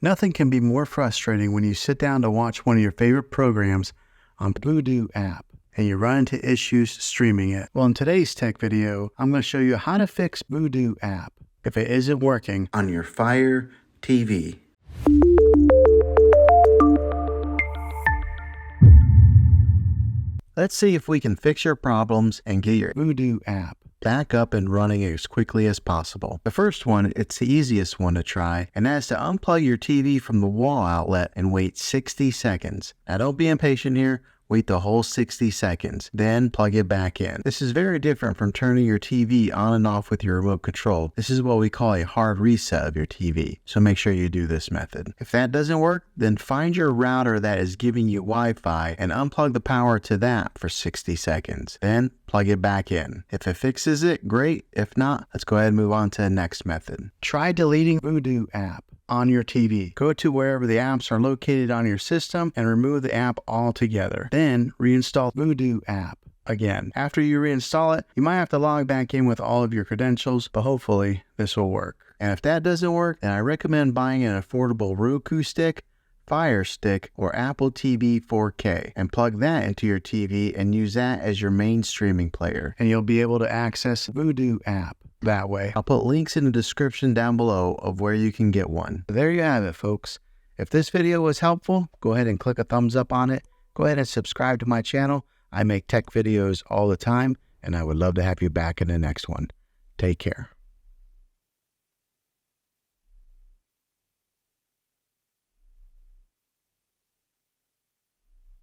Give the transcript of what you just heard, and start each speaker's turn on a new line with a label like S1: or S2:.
S1: Nothing can be more frustrating when you sit down to watch one of your favorite programs on Vudu app and you run into issues streaming it. Well, in today's tech video, I'm going to show you how to fix Vudu app if it isn't working on your Fire TV. Let's see if we can fix your problems and get your Vudu app back up and running as quickly as possible. The first one, it's the easiest one to try, and that's to unplug your TV from the wall outlet and wait 60 seconds. Now don't be impatient here. Wait the whole 60 seconds, then plug it back in. This is very different from turning your TV on and off with your remote control. This is what we call a hard reset of your TV, so make sure you do this method. If that doesn't work, then find your router that is giving you Wi-Fi and unplug the power to that for 60 seconds. Then plug it back in. If it fixes it, great. If not, let's go ahead and move on to the next method. Try deleting Vudu app on your TV. Go to wherever the apps are located on your system and remove the app altogether. Then reinstall Vudu app again. After you reinstall it, you might have to log back in with all of your credentials, but hopefully this will work. And if that doesn't work, then I recommend buying an affordable Roku stick, Fire Stick, or Apple TV 4K and plug that into your TV and use that as your main streaming player. And you'll be able to access Vudu app that way. I'll put links in the description down below of where you can get one. There you have it, folks. If this video was helpful, go ahead and click a thumbs up on it. Go ahead and subscribe to my channel. I make tech videos all the time, and I would love to have you back in the next one. Take care.